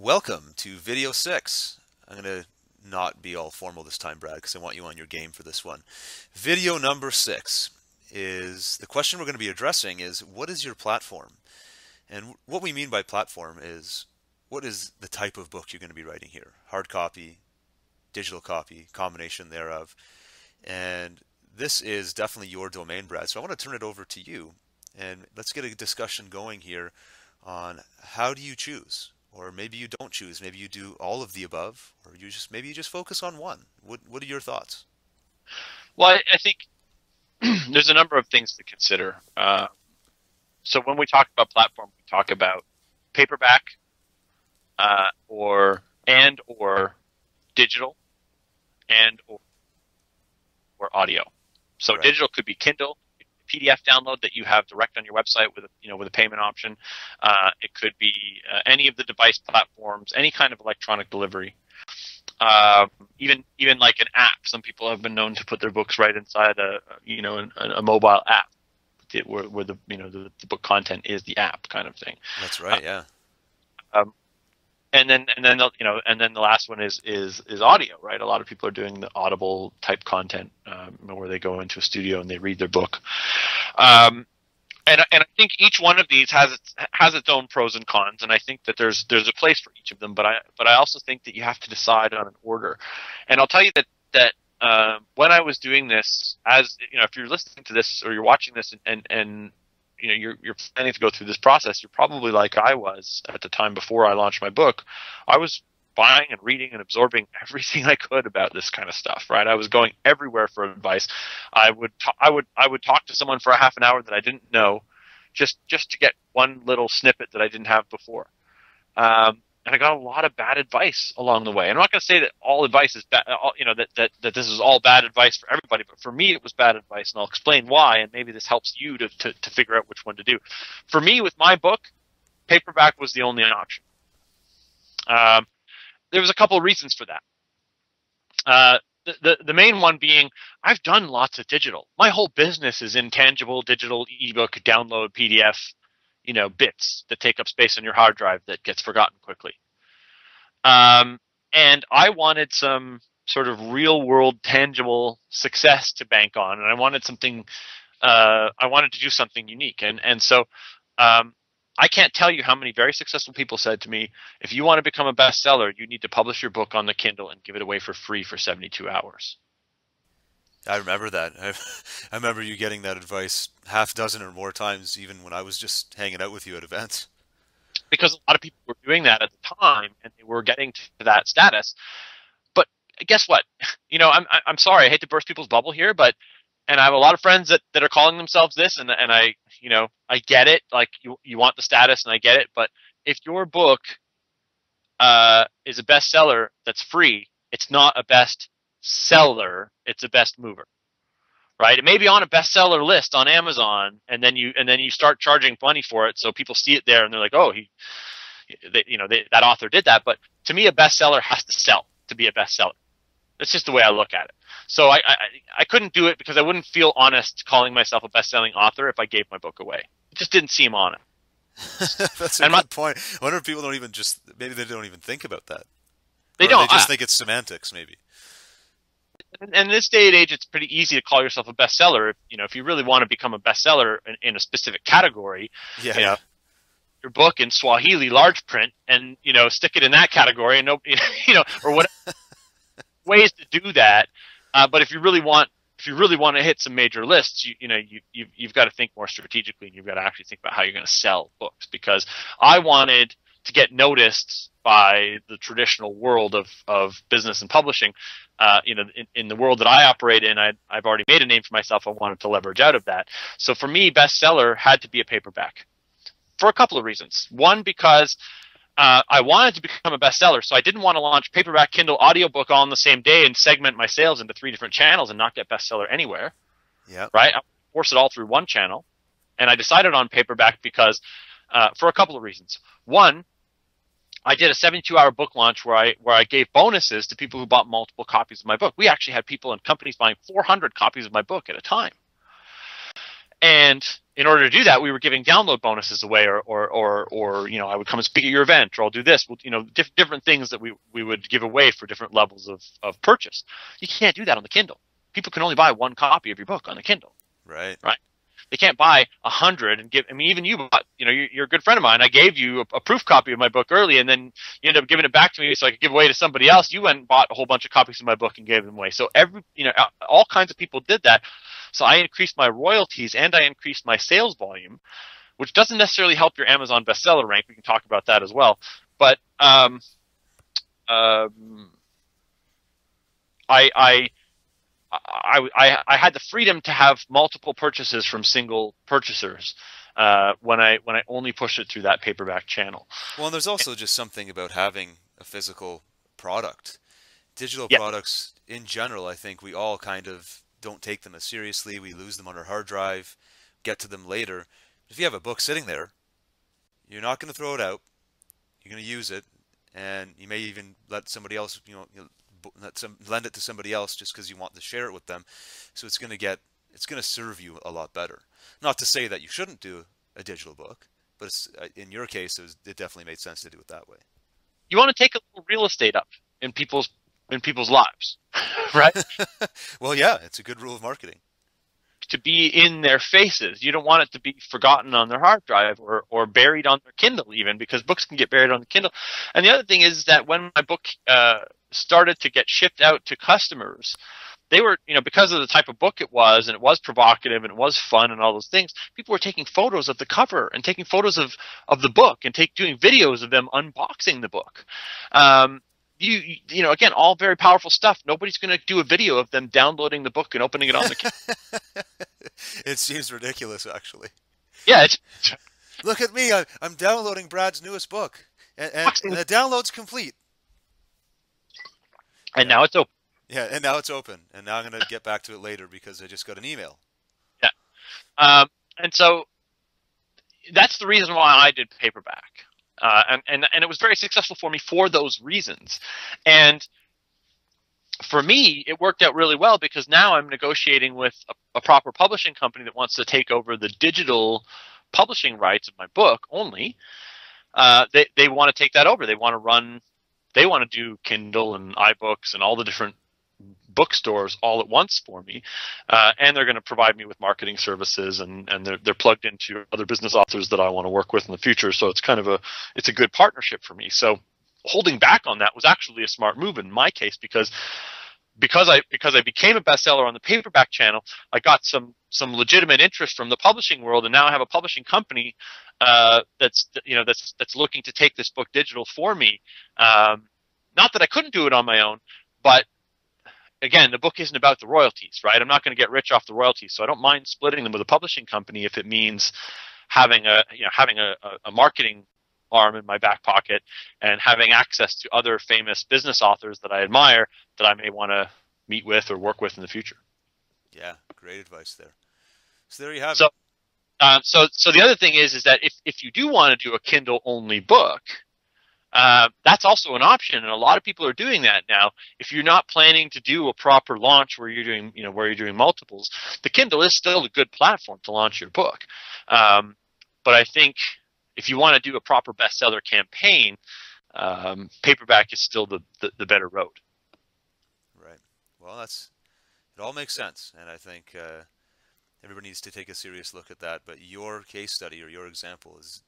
Welcome to Video 6. I'm going to not be all formal this time, Brad, because I want you on your game for this one. Video number 6 is the question we're going to be addressing is, what is your platform? And what we mean by platform is, what is the type of book you're going to be writing here? Hard copy, digital copy, combination thereof. And this is definitely your domain, Brad. So I want to turn it over to you, and let's get a discussion going here on how do you choose? Or maybe you don't choose. Maybe you do all of the above, or maybe you just focus on one. What are your thoughts? Well, I think there's a number of things to consider. So when we talk about platform, we talk about paperback, or digital, or audio. So Right. digital could be Kindle, PDF download that you have direct on your website with a payment option. It could be any of the device platforms, any kind of electronic delivery. Even like an app. Some people have been known to put their books right inside a mobile app, where the book content is the app kind of thing. That's right. Yeah. And then the last one is audio, right? A lot of people are doing the Audible type content, where they go into a studio and they read their book. And I think each one of these has its own pros and cons, and I think that there's a place for each of them. But I also think that you have to decide on an order. And I'll tell you that when I was doing this, if you're listening to this or you're watching this and you're planning to go through this process, you're probably like I was at the time before I launched my book. I was buying and reading and absorbing everything I could about this kind of stuff, right? I was going everywhere for advice. I would talk to someone for a half an hour that I didn't know, just to get one little snippet that I didn't have before. And I got a lot of bad advice along the way. And I'm not going to say that all advice is bad, that this is all bad advice for everybody, but for me it was bad advice, and I'll explain why, and maybe this helps you to figure out which one to do. For me, with my book, paperback was the only option. There was a couple of reasons for that. The main one being, I've done lots of digital. My whole business is intangible, digital, ebook, download, PDF, bits that take up space on your hard drive that gets forgotten quickly. And I wanted some sort of real world, tangible success to bank on. And I wanted I wanted to do something unique. And so, I can't tell you how many very successful people said to me, if you want to become a bestseller, you need to publish your book on the Kindle and give it away for free for 72 hours. I remember that. I remember you getting that advice half dozen or more times, even when I was just hanging out with you at events. Because a lot of people were doing that at the time, and they were getting to that status. But guess what? I'm sorry, I hate to burst people's bubble here, and I have a lot of friends that are calling themselves this, and I get it. Like you want the status, and I get it. But if your book is a bestseller that's free, it's not a bestseller, it's a best mover. Right? It may be on a bestseller list on Amazon, and then you start charging money for it, so people see it there and they're like, "Oh, that author did that." But to me, a bestseller has to sell to be a bestseller. That's just the way I look at it. So I couldn't do it because I wouldn't feel honest calling myself a best-selling author if I gave my book away. It just didn't seem honest. That's a good point. I wonder if people maybe they don't even think about that. They Or don't. They just think it's semantics, maybe. And in this day and age, it's pretty easy to call yourself a bestseller. If you really want to become a bestseller in a specific category, Yeah. your book in Swahili large print, and stick it in that category, and or whatever ways to do that. But if you really want to hit some major lists, you've got to think more strategically, and you've got to actually think about how you're going to sell books. Because I wanted to get noticed by the traditional world of business and publishing. In the world that I operate in, I've already made a name for myself. I wanted to leverage out of that. So for me, bestseller had to be a paperback for a couple of reasons. One, because I wanted to become a bestseller, so I didn't want to launch paperback, Kindle, audiobook all on the same day and segment my sales into 3 different channels and not get bestseller anywhere. Yeah. Right? I force it all through one channel. And I decided on paperback because for a couple of reasons. One, I did a 72-hour book launch where I gave bonuses to people who bought multiple copies of my book. We actually had people and companies buying 400 copies of my book at a time. And in order to do that, we were giving download bonuses away, or you know, I would come and speak at your event, or I'll do this. Well, you know, different things that we would give away for different levels of purchase. You can't do that on the Kindle. People can only buy one copy of your book on the Kindle. Right. Right. They can't buy 100 and give. I mean, even you bought. You know, you're a good friend of mine. I gave you a proof copy of my book early, and then you ended up giving it back to me so I could give away to somebody else. You went and bought a whole bunch of copies of my book and gave them away. So all kinds of people did that. So I increased my royalties and I increased my sales volume, which doesn't necessarily help your Amazon bestseller rank. We can talk about that as well. But I had the freedom to have multiple purchases from single purchasers when I only pushed it through that paperback channel. Well, and there's also just something about having a physical product. Digital products in general, I think we all kind of don't take them as seriously. We lose them on our hard drive, get to them later. If you have a book sitting there, you're not going to throw it out. You're going to use it, and you may even let somebody else, lend it to somebody else just because you want to share it with them. So it's going to serve you a lot better. Not to say that you shouldn't do a digital book, but in your case, it definitely made sense to do it that way. You want to take a little real estate up in people's lives, right? Well, yeah, it's a good rule of marketing. To be in their faces. You don't want it to be forgotten on their hard drive or buried on their Kindle even, because books can get buried on the Kindle. And the other thing is that when my book started to get shipped out to customers, they were, because of the type of book it was, and it was provocative and it was fun and all those things, people were taking photos of the cover and taking photos of the book and doing videos of them unboxing the book. Again, all very powerful stuff. Nobody's going to do a video of them downloading the book and opening it on the Kindle. It seems ridiculous, actually. Yeah. Look at me. I'm downloading Brad's newest book. And the download's complete. And now it's open. Yeah, and now it's open. And now I'm going to get back to it later because I just got an email. Yeah. And so that's the reason why I did paperback. And it was very successful for me for those reasons. And for me, it worked out really well because now I'm negotiating with a proper publishing company that wants to take over the digital publishing rights of my book only. They want to take that over. They want to do Kindle and iBooks and all the different bookstores all at once for me, and they're going to provide me with marketing services, and they're plugged into other business authors that I want to work with in the future. So it's kind of a good partnership for me. So holding back on that was actually a smart move in my case because I became a bestseller on the paperback channel. I got some legitimate interest from the publishing world, and now I have a publishing company that's looking to take this book digital for me. Not that I couldn't do it on my own, but again, the book isn't about the royalties, right? I'm not going to get rich off the royalties, so I don't mind splitting them with a publishing company if it means having a marketing arm in my back pocket and having access to other famous business authors that I admire that I may want to meet with or work with in the future. Yeah, great advice there. So there you have it. So the other thing is that if you do want to do a Kindle only book, that's also an option, and a lot of people are doing that now. If you're not planning to do a proper launch where you're doing multiples, the Kindle is still a good platform to launch your book. But I think if you want to do a proper bestseller campaign, paperback is still the better road. Right. Well, it all makes sense, and I think everybody needs to take a serious look at that. But your case study or your example is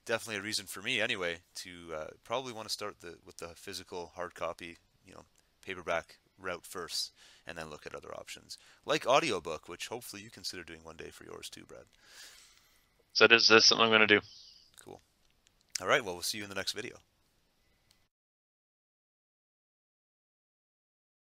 definitely a reason for me, anyway, to probably want to start with the physical hard copy, paperback route first, and then look at other options like audiobook, which hopefully you consider doing one day for yours too, Brad. So this is something I'm going to do. Cool. All right. Well, we'll see you in the next video.